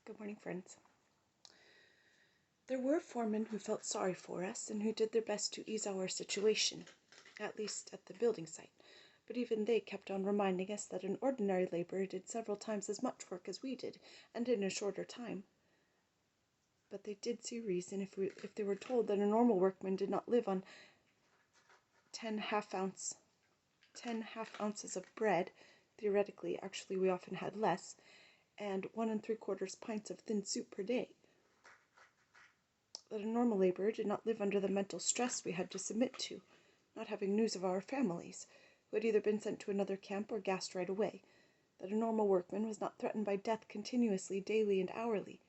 Good morning, friends. There were foremen who felt sorry for us and who did their best to ease our situation, at least at the building site, but even they kept on reminding us that an ordinary laborer did several times as much work as we did, and in a shorter time. But they did see reason if they were told that a normal workman did not live on 10 half ounces of bread. Theoretically, actually, we often had less, and 1 3/4 pints of thin soup per day. That a normal laborer did not live under the mental stress we had to submit to, not having news of our families, who had either been sent to another camp or gassed right away. That a normal workman was not threatened by death continuously, daily and hourly.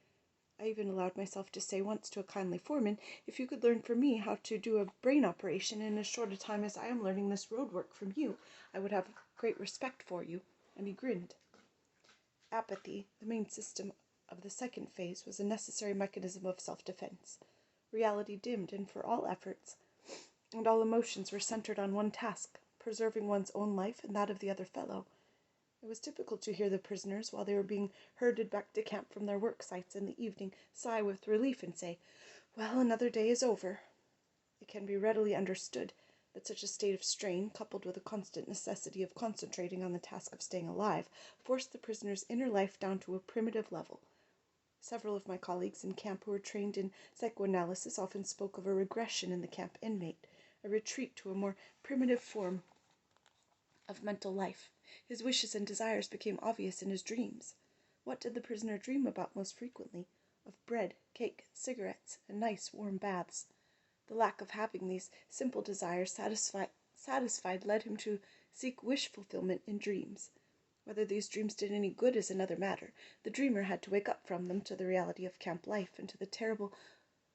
I even allowed myself to say once to a kindly foreman, "If you could learn from me how to do a brain operation in as short a time as I am learning this road work from you, I would have great respect for you," and he grinned. Apathy, the main system of the second phase, was a necessary mechanism of self-defense. Reality dimmed, and for all efforts and all emotions were centered on one task, preserving one's own life and that of the other fellow. It was typical to hear the prisoners, while they were being herded back to camp from their work sites in the evening, sigh with relief and say, "Well, another day is over." It can be readily understood that such a state of strain, coupled with a constant necessity of concentrating on the task of staying alive, forced the prisoner's inner life down to a primitive level. Several of my colleagues in camp who were trained in psychoanalysis often spoke of a regression in the camp inmate, a retreat to a more primitive form of mental life. His wishes and desires became obvious in his dreams. What did the prisoner dream about most frequently? Of bread, cake, cigarettes, and nice warm baths. The lack of having these simple desires satisfied led him to seek wish fulfillment in dreams. Whether these dreams did any good is another matter. The dreamer had to wake up from them to the reality of camp life and to the terrible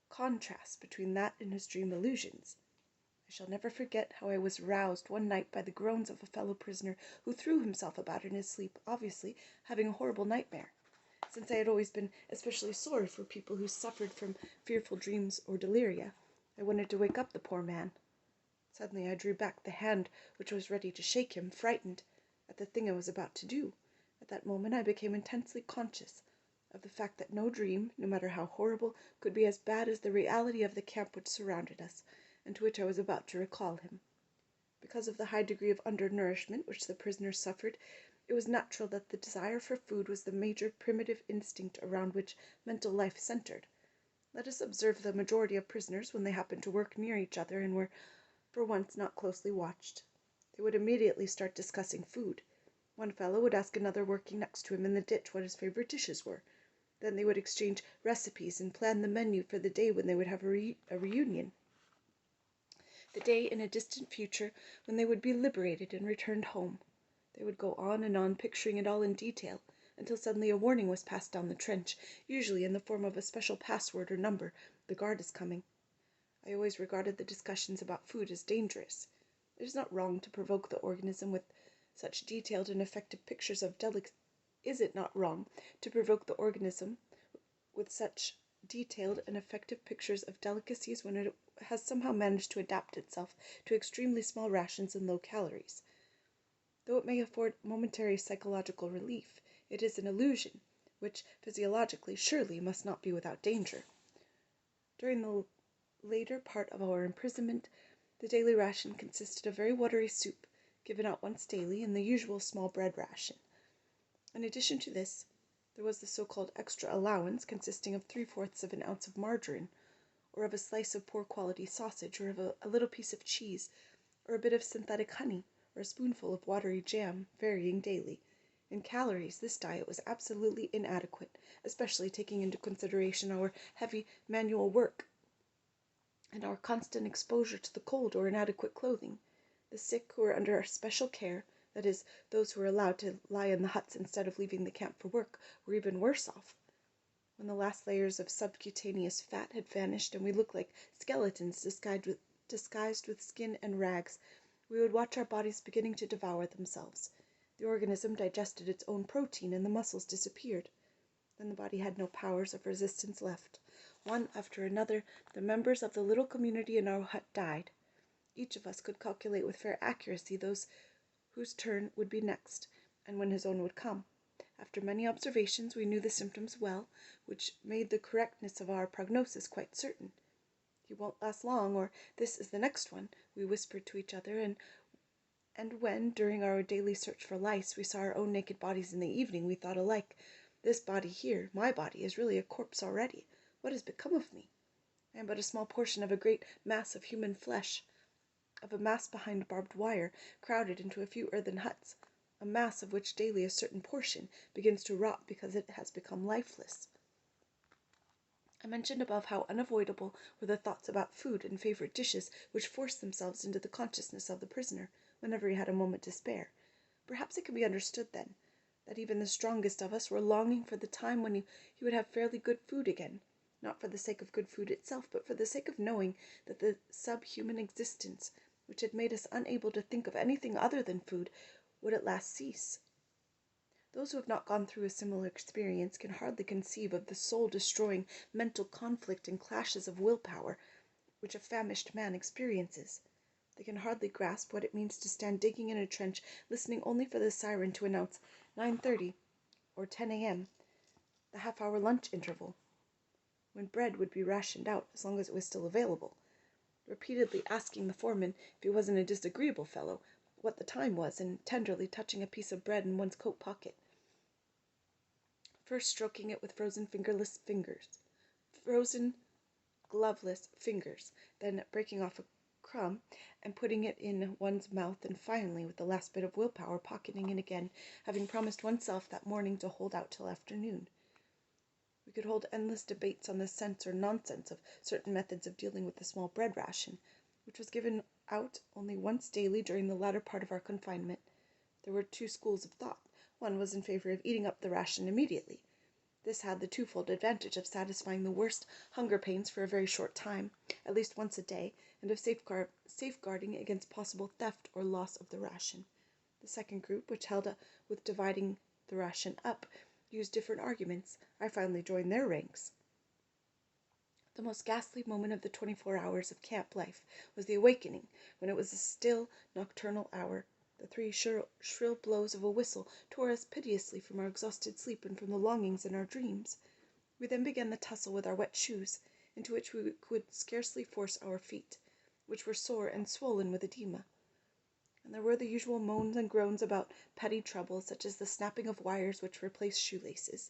contrast between that and his dream illusions. I shall never forget how I was roused one night by the groans of a fellow prisoner who threw himself about in his sleep, obviously having a horrible nightmare. Since I had always been especially sorry for people who suffered from fearful dreams or deliria, I wanted to wake up the poor man. Suddenly I drew back the hand which was ready to shake him, frightened at the thing I was about to do. At that moment I became intensely conscious of the fact that no dream, no matter how horrible, could be as bad as the reality of the camp which surrounded us, and to which I was about to recall him. Because of the high degree of undernourishment which the prisoners suffered, it was natural that the desire for food was the major primitive instinct around which mental life centered. Let us observe the majority of prisoners when they happened to work near each other and were, for once, not closely watched. They would immediately start discussing food. One fellow would ask another working next to him in the ditch what his favorite dishes were. Then they would exchange recipes and plan the menu for the day when they would have a reunion. The day in a distant future when they would be liberated and returned home. They would go on and on, picturing it all in detail, until suddenly a warning was passed down the trench, usually in the form of a special password or number: "The guard is coming." I always regarded the discussions about food as dangerous. It is not wrong to provoke the organism with such detailed and effective pictures of delicacies when it has somehow managed to adapt itself to extremely small rations and low calories. Though it may afford momentary psychological relief, it is an illusion, which, physiologically, surely must not be without danger. During the later part of our imprisonment, the daily ration consisted of very watery soup, given out once daily, and the usual small bread ration. In addition to this, there was the so-called extra allowance, consisting of 3/4 of an ounce of margarine, or of a slice of poor quality sausage, or of a little piece of cheese, or a bit of synthetic honey, or a spoonful of watery jam, varying daily. In calories, this diet was absolutely inadequate, especially taking into consideration our heavy manual work and our constant exposure to the cold or inadequate clothing. The sick who were under our special care, that is, those who were allowed to lie in the huts instead of leaving the camp for work, were even worse off. When the last layers of subcutaneous fat had vanished and we looked like skeletons disguised with skin and rags, we would watch our bodies beginning to devour themselves. The organism digested its own protein and the muscles disappeared. Then the body had no powers of resistance left. One after another, the members of the little community in our hut died. Each of us could calculate with fair accuracy those whose turn would be next, and when his own would come. After many observations, we knew the symptoms well, which made the correctness of our prognosis quite certain. "He won't last long, or this is the next one," we whispered to each other, and when, during our daily search for lice, we saw our own naked bodies in the evening, we thought alike, "This body here, my body, is really a corpse already. What has become of me? I am but a small portion of a great mass of human flesh, of a mass behind barbed wire, crowded into a few earthen huts, a mass of which daily a certain portion begins to rot because it has become lifeless." I mentioned above how unavoidable were the thoughts about food and favorite dishes which forced themselves into the consciousness of the prisoner whenever he had a moment to spare. Perhaps it can be understood, then, that even the strongest of us were longing for the time when he would have fairly good food again, not for the sake of good food itself, but for the sake of knowing that the subhuman existence, which had made us unable to think of anything other than food, would at last cease. Those who have not gone through a similar experience can hardly conceive of the soul-destroying mental conflict and clashes of will-power which a famished man experiences. They can hardly grasp what it means to stand digging in a trench, listening only for the siren to announce 9:30 or 10 a.m., the half-hour lunch interval, when bread would be rationed out as long as it was still available, repeatedly asking the foreman, if he wasn't a disagreeable fellow, what the time was, and tenderly touching a piece of bread in one's coat pocket, first stroking it with frozen gloveless fingers, then breaking off a crumb and putting it in one's mouth, and finally, with the last bit of willpower, pocketing it again, having promised oneself that morning to hold out till afternoon. We could hold endless debates on the sense or nonsense of certain methods of dealing with the small bread ration, which was given out only once daily during the latter part of our confinement. There were two schools of thought. One was in favor of eating up the ration immediately. This had the twofold advantage of satisfying the worst hunger pains for a very short time, at least once a day, and of safeguarding against possible theft or loss of the ration. The second group, which held with dividing the ration up, used different arguments. I finally joined their ranks. The most ghastly moment of the 24 hours of camp life was the awakening, when it was a still nocturnal hour. The three shrill blows of a whistle tore us piteously from our exhausted sleep and from the longings in our dreams. We then began the tussle with our wet shoes, into which we could scarcely force our feet, which were sore and swollen with edema. And there were the usual moans and groans about petty troubles, such as the snapping of wires which replaced shoelaces.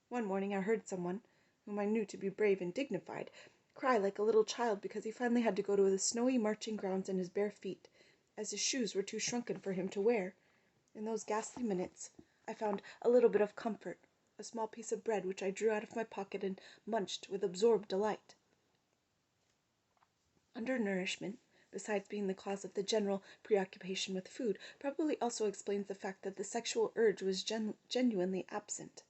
One morning I heard someone, whom I knew to be brave and dignified, cry like a little child because he finally had to go to the snowy marching grounds in his bare feet, as his shoes were too shrunken for him to wear. In those ghastly minutes I found a little bit of comfort, a small piece of bread which I drew out of my pocket and munched with absorbed delight. Undernourishment, besides being the cause of the general preoccupation with food, probably also explains the fact that the sexual urge was generally absent.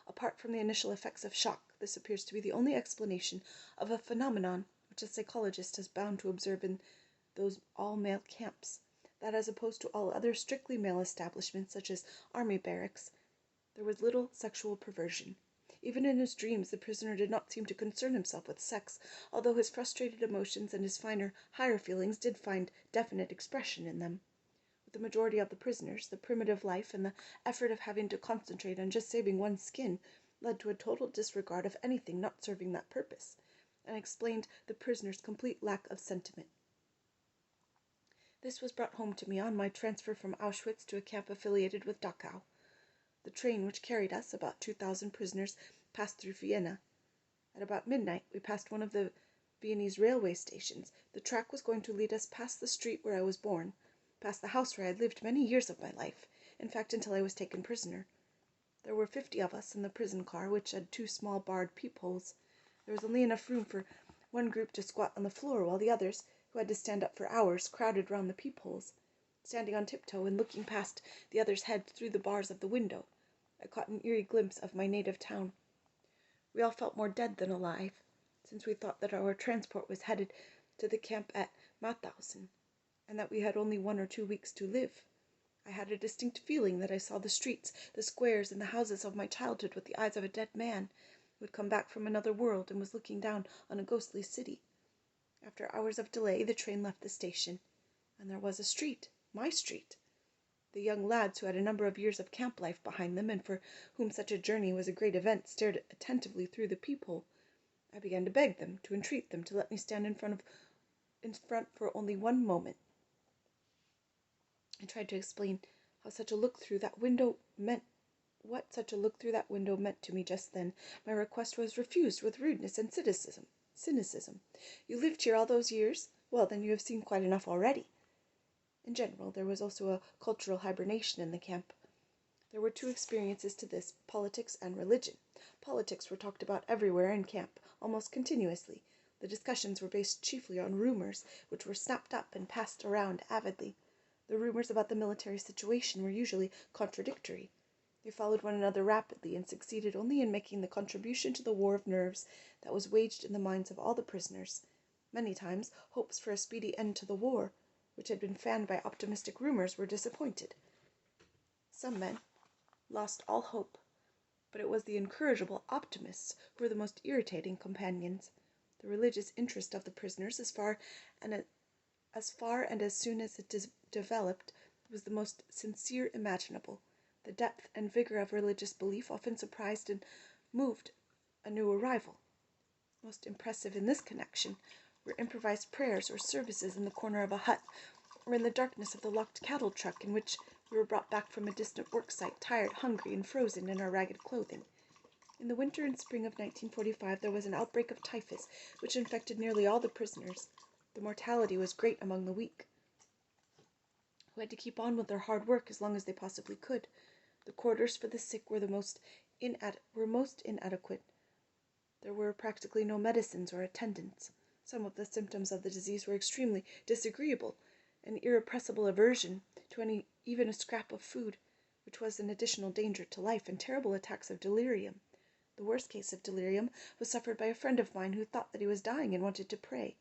Apart from the initial effects of shock, this appears to be the only explanation of a phenomenon which a psychologist is bound to observe in those all-male camps, that as opposed to all other strictly male establishments, such as army barracks, there was little sexual perversion. Even in his dreams the prisoner did not seem to concern himself with sex, although his frustrated emotions and his higher feelings did find definite expression in them. With the majority of the prisoners, the primitive life and the effort of having to concentrate on just saving one's skin led to a total disregard of anything not serving that purpose, and explained the prisoner's complete lack of sentiment. This was brought home to me on my transfer from Auschwitz to a camp affiliated with Dachau. The train which carried us, about 2,000 prisoners, passed through Vienna. At about midnight we passed one of the Viennese railway stations. The track was going to lead us past the street where I was born, past the house where I had lived many years of my life, in fact until I was taken prisoner. There were 50 of us in the prison car, which had 2 small barred peepholes. There was only enough room for one group to squat on the floor, while the others, who had to stand up for hours, crowded round the peepholes. Standing on tiptoe and looking past the others' heads through the bars of the window, I caught an eerie glimpse of my native town. We all felt more dead than alive, since we thought that our transport was headed to the camp at Mauthausen, and that we had only 1 or 2 weeks to live. I had a distinct feeling that I saw the streets, the squares, and the houses of my childhood with the eyes of a dead man, who had come back from another world and was looking down on a ghostly city. After hours of delay, the train left the station, and there was a street, my street, The young lads, who had a number of years of camp life behind them, and for whom such a journey was a great event, stared attentively through the peephole. I began to beg them, to entreat them, to let me stand in front for only one moment. I tried to explain how such a look through that window meant what such a look through that window meant to me just then. My request was refused with rudeness and cynicism. You lived here all those years? Well, then you have seen quite enough already. In general, there was also a cultural hibernation in the camp. There were two experiences to this, politics and religion. Politics were talked about everywhere in camp, almost continuously. The discussions were based chiefly on rumors, which were snapped up and passed around avidly. The rumors about the military situation were usually contradictory. They followed one another rapidly and succeeded only in making the contribution to the war of nerves that was waged in the minds of all the prisoners. Many times, hopes for a speedy end to the war, which had been fanned by optimistic rumors, were disappointed. Some men lost all hope, but it was the incorrigible optimists who were the most irritating companions. The religious interest of the prisoners, as far and as soon as it developed, was the most sincere imaginable. The depth and vigor of religious belief often surprised and moved a new arrival. Most impressive in this connection were improvised prayers or services in the corner of a hut, or in the darkness of the locked cattle truck in which we were brought back from a distant work site, tired, hungry, and frozen in our ragged clothing. In the winter and spring of 1945 there was an outbreak of typhus, which infected nearly all the prisoners. The mortality was great among the weak, who had to keep on with their hard work as long as they possibly could. The quarters for the sick were most inadequate. There were practically no medicines or attendants. Some of the symptoms of the disease were extremely disagreeable, an irrepressible aversion to even a scrap of food, which was an additional danger to life, and terrible attacks of delirium. The worst case of delirium was suffered by a friend of mine who thought that he was dying and wanted to pray.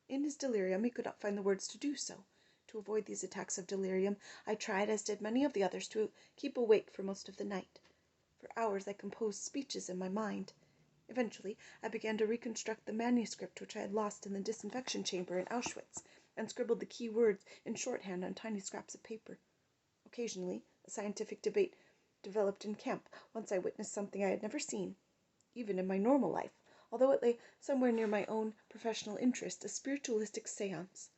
In his delirium he could not find the words to do so. To avoid these attacks of delirium, I tried, as did many of the others, to keep awake for most of the night. For hours I composed speeches in my mind. Eventually I began to reconstruct the manuscript which I had lost in the disinfection chamber in Auschwitz, and scribbled the key words in shorthand on tiny scraps of paper. Occasionally a scientific debate developed in camp. Once I witnessed something I had never seen, even in my normal life, although it lay somewhere near my own professional interest, a spiritualistic seance.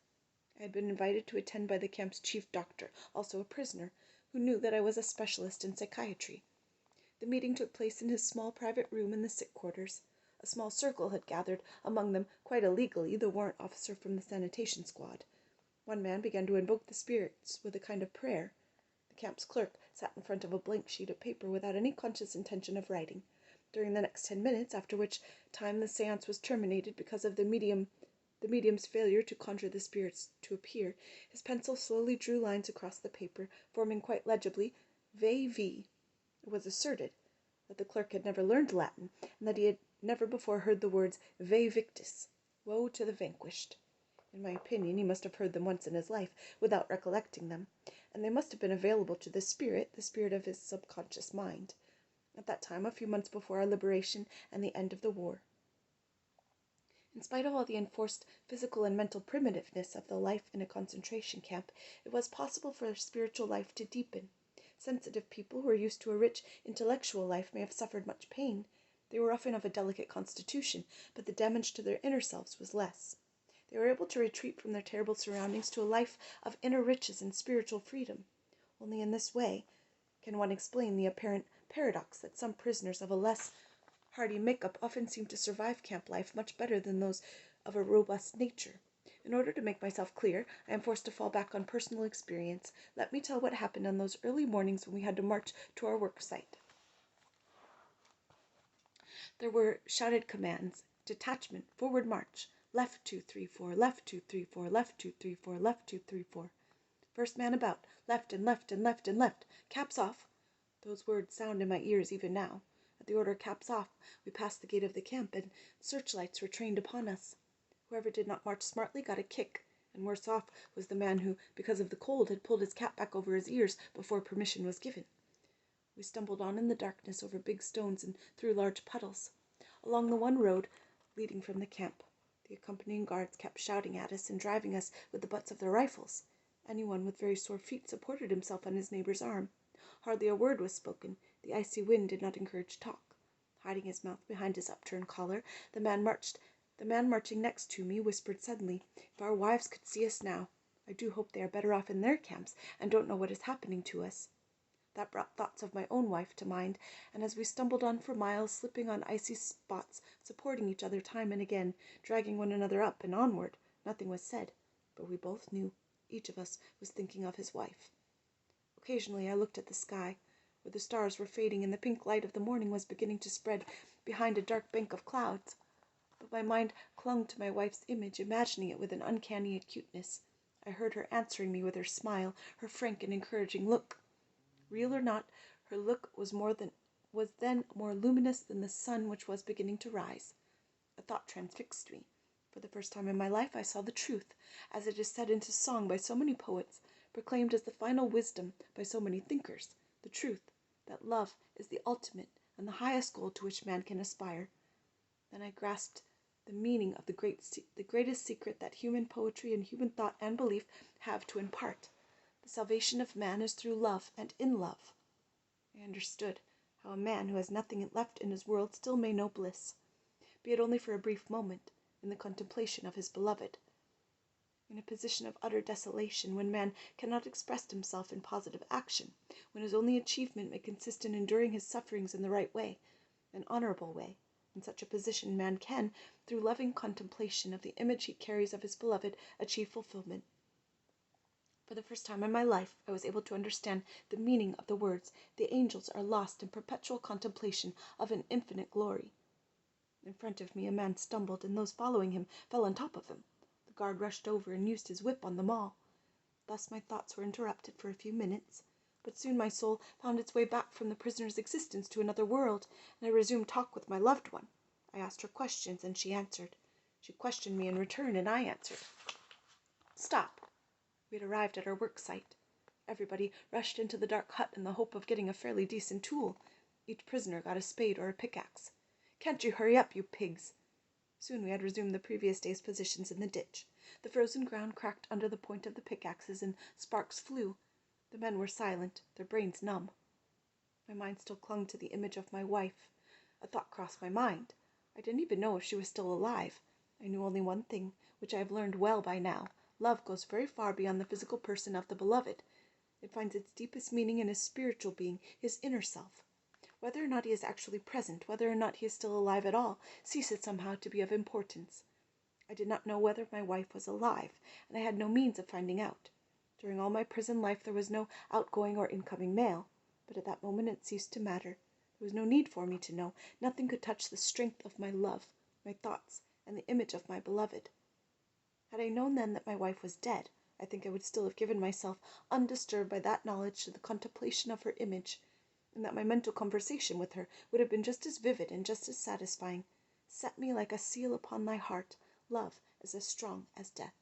I had been invited to attend by the camp's chief doctor, also a prisoner, who knew that I was a specialist in psychiatry. The meeting took place in his small private room in the sick quarters. A small circle had gathered, among them, quite illegally, the warrant officer from the sanitation squad. One man began to invoke the spirits with a kind of prayer. The camp's clerk sat in front of a blank sheet of paper without any conscious intention of writing. During the next 10 minutes, after which time the seance was terminated because of the medium's failure to conjure the spirits to appear, his pencil slowly drew lines across the paper, forming quite legibly Ve Vi. It was asserted that the clerk had never learned Latin, and that he had never before heard the words Ve Victis, woe to the vanquished. In my opinion, he must have heard them once in his life, without recollecting them, and they must have been available to the spirit of his subconscious mind, at that time, a few months before our liberation and the end of the war. In spite of all the enforced physical and mental primitiveness of the life in a concentration camp, it was possible for spiritual life to deepen. Sensitive people who were used to a rich intellectual life may have suffered much pain. They were often of a delicate constitution, but the damage to their inner selves was less. They were able to retreat from their terrible surroundings to a life of inner riches and spiritual freedom. Only in this way can one explain the apparent paradox that some prisoners of a less hardy make-up often seem to survive camp life much better than those of a robust nature. In order to make myself clear, I am forced to fall back on personal experience. Let me tell what happened on those early mornings when we had to march to our work site. There were shouted commands: detachment, forward march, left 2, 3, 4, left 2, 3, 4, left 2, 3, 4, left 2, 3, 4. First man about, left and left and left and left, caps off. Those words sound in my ears even now. At the order caps off, we passed the gate of the camp, and searchlights were trained upon us. Whoever did not march smartly got a kick, and worse off was the man who, because of the cold, had pulled his cap back over his ears before permission was given. We stumbled on in the darkness over big stones and through large puddles. Along the one road leading from the camp, the accompanying guards kept shouting at us and driving us with the butts of their rifles. Anyone with very sore feet supported himself on his neighbor's arm. Hardly a word was spoken. The icy wind did not encourage talk. Hiding his mouth behind his upturned collar, the man marching next to me whispered suddenly, "If our wives could see us now! I do hope they are better off in their camps and don't know what is happening to us." That brought thoughts of my own wife to mind, and as we stumbled on for miles, slipping on icy spots, supporting each other time and again, dragging one another up and onward, nothing was said, but we both knew each of us was thinking of his wife. Occasionally I looked at the sky, where the stars were fading and the pink light of the morning was beginning to spread behind a dark bank of clouds. But my mind clung to my wife's image, imagining it with an uncanny acuteness. I heard her answering me with her smile, her frank and encouraging look. Real or not, her look was then more luminous than the sun which was beginning to rise. A thought transfixed me. For the first time in my life I saw the truth, as it is set into song by so many poets, proclaimed as the final wisdom by so many thinkers, the truth that love is the ultimate and the highest goal to which man can aspire. Then I grasped the meaning of the greatest secret that human poetry and human thought and belief have to impart. The salvation of man is through love and in love. I understood how a man who has nothing left in his world still may know bliss, be it only for a brief moment, in the contemplation of his beloved. In a position of utter desolation, when man cannot express himself in positive action, when his only achievement may consist in enduring his sufferings in the right way, an honorable way, in such a position man can, through loving contemplation of the image he carries of his beloved, achieve fulfillment. For the first time in my life I was able to understand the meaning of the words, "The angels are lost in perpetual contemplation of an infinite glory." In front of me a man stumbled, and those following him fell on top of him. The guard rushed over and used his whip on them all. Thus my thoughts were interrupted for a few minutes, but soon my soul found its way back from the prisoner's existence to another world, and I resumed talk with my loved one. I asked her questions, and she answered. She questioned me in return, and I answered. Stop! We had arrived at our work site. Everybody rushed into the dark hut in the hope of getting a fairly decent tool. Each prisoner got a spade or a pickaxe. "Can't you hurry up, you pigs?" Soon we had resumed the previous day's positions in the ditch. The frozen ground cracked under the point of the pickaxes, and sparks flew. The men were silent, their brains numb. My mind still clung to the image of my wife. A thought crossed my mind. I didn't even know if she was still alive. I knew only one thing, which I have learned well by now. Love goes very far beyond the physical person of the beloved. It finds its deepest meaning in his spiritual being, his inner self. Whether or not he is actually present, whether or not he is still alive at all, ceases somehow to be of importance. I did not know whether my wife was alive, and I had no means of finding out. During all my prison life there was no outgoing or incoming mail, but at that moment it ceased to matter. There was no need for me to know. Nothing could touch the strength of my love, my thoughts, and the image of my beloved. Had I known then that my wife was dead, I think I would still have given myself undisturbed by that knowledge to the contemplation of her image, and that my mental conversation with her would have been just as vivid and just as satisfying. Set me like a seal upon thy heart. Love is as strong as death.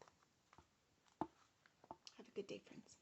Have a good day, friends.